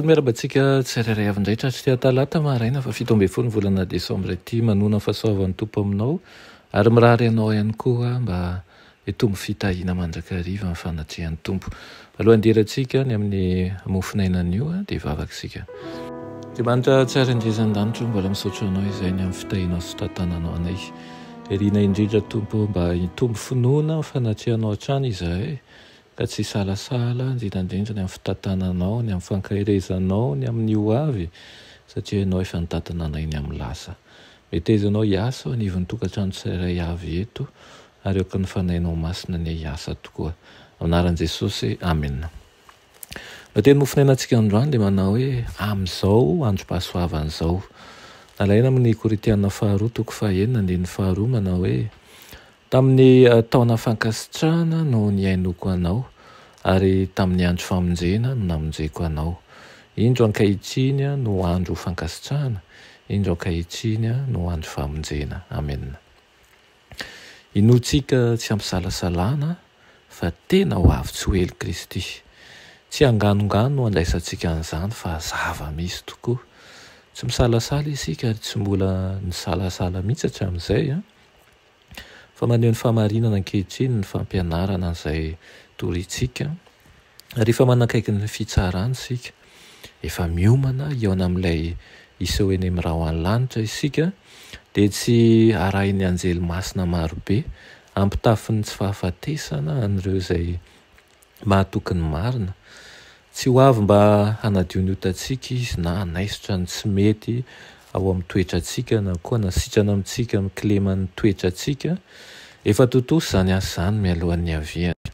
Miarabantsika tsirairay avin-drahitra tsy tia talata maraina fa 17 volana desambra ity manona fahasoavan'ny tompo aminao ary mirary ianao ihany koa mba hitombo fitahiana mandrakariva amin'ny fanatrehan'ny tompo. Alohan'ny dirantsika ny amin'ny mofinainan'io dia vavaksika. Andriamanitra tsara indrizan-danitra mbola misaotra anao izay ny amin'ny fitahianao sy tantananao anay. Irina indrindra tompo mba hitombo finoana fanatrehanao hatrany izahay. Ka tsy salasala indrindrandrindra ny amin'ny fitantananao, ny amin'ny fankahirezanao, ny amin'ny ho avy satria ianao efa nitatana anay ny amin'ny lasa. Metezanao hiasa anivon'ny tokantrano tsirairay avy eto ary eoka ny fanainao masina ny hiasa tokoa. Anaran'i Jesosy, amen. Teny mofinainantsika androany dia manao hoe amin'izao androm-pahasoavan'izao. Nalaina amin'ny Koritiana 2:1-2 manao hoe tamin'ny taona fankasitrahana no niainoko anao ary tamin'ny andro famonjena no namonjeko anao. Indro ankehitriny no andro fankasitrahana, indro ankehitriny no andro famonjena. Amen. Inoantsika tsy ampisalasalana fa tena ho avy tsy ho ely Kristy. Tsy hanganongano no andraisantsika an'izany fa zava-misy tokoa. Tsy misalasala isika ary tsy mbola nisalasala mihitsy hatramin'izay fa maneho ny famarinana ankehitriny ny fampianarana izay torintsika. Rehefa manakaiky ny fitsarana isika, efa miomana eo amin'ilay iseho eny amin'ny rahoan'ny lanitra isika, dia tsy arahin'ny anjely masina marobe ampitafin'ny tsy fahafatesana an'ireo izay mahatokony marina. Tsy ho avy mba hanadio ny otantsika izy na hanaisotra ny tsy mety ao amin'ny toetrantsika na koa nasitrana amintsika amin'ny kileman'ny toetrantsika. Efa totoso izany asa izany mialohan'ny aviany.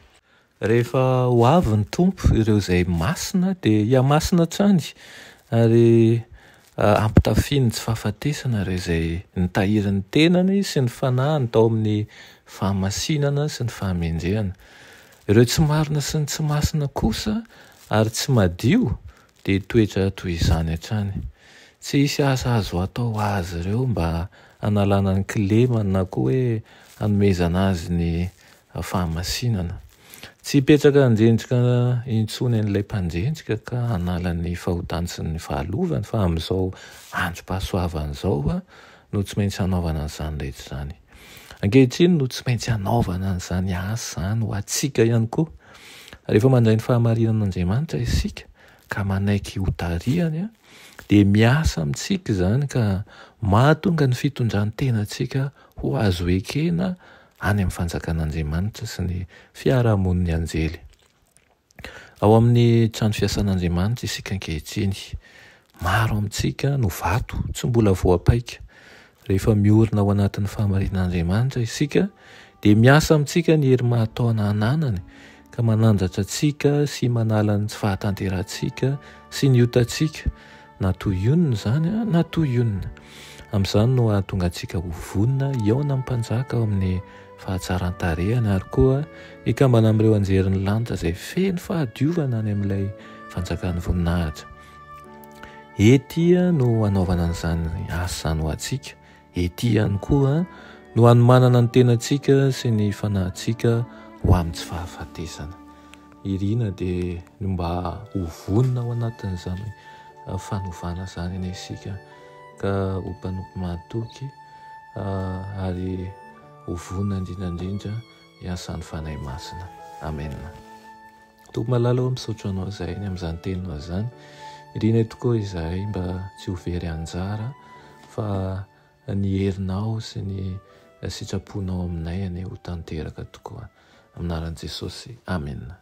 Rehefa ho avy ny tompo ireo izay masina dia hiamasina hatrany ary ampitafiany tsy fahafatesana ireo izay nitahiry ny tenany sy ny fanahiny tao amin'ny fahamasinana sy ny fahamendrehana. Ireo tsy marina sy ny tsy masina kosa ary tsy madio dia toetra toy izany hatrany. Tsy hisy asa azo atao azy ireo mba analana ny kilemany na koa hoe hanomezana azy ny fahamasinana. Tsy hipetraka handrendrika intsony an'ilay mpanjendrika ka hanala ny fahotany sy ny fahalovany fa amin'izao androm-pahasoavan'izao no tsy maintsy hanaovana an'izany rehetra izany. Ankehitriny no tsy maintsy hanaovana an'izany asa izany ho antsika ihany koa. Rehefa mandray ny fahamarinan'Andriamanitra isika ka manaiky ho tarihany dia miasa amintsika izany ka mahatonga ny fitondran'ny tenantsika ho azo ekena any amin'ny fanjakan'Andriamanitra sy ny fiarahamoniny anjely. Ao amin'ny trano fiasan'Andriamanitra isika ankehitriny, maro amintsika no vato tsy mbola voapaika. Rehefa miorina ao anatin'ny fahamarinan'Andriamanitra isika dia miasa amintsika ny hery mahatao-na ananany ka manandratra antsika sy manala ny tsy fahatanterantsika sy ny otantsika na tohionina izany na tohionina. Amin'izany no ahatonga antsika ho vonina eo na mpanjaka ao amin'ny fahatsaran-tarehany ary koa ikambana amin'ireo anjerin'ny lanitra izay feno fahadiovana any amin'ilay fanjakan'ny voninahitra. Etỳ no hanaovana an'izany asa izany ho antsika. Etỳ ihany koa no hanomanana ny tenantsika sy ny fanahintsika ho amin'ny tsy fahafatesana. Irina dia mba ho vonina ao anatin'izany fanovana izany eny isika ka ho mpanompo mahatoky ary ho vonina indrindrandrindra hiasan'ny fanahy masina. Amen. Tompo malala ao misaotra anao izay ny amin'izany teninao izany. Irina tokoa izahay mba tsy ho very anjara fa ny herinao sy ny sitraponao aminay any ho tanteraka tokoa. Aminaran'i Jesosy. Amen.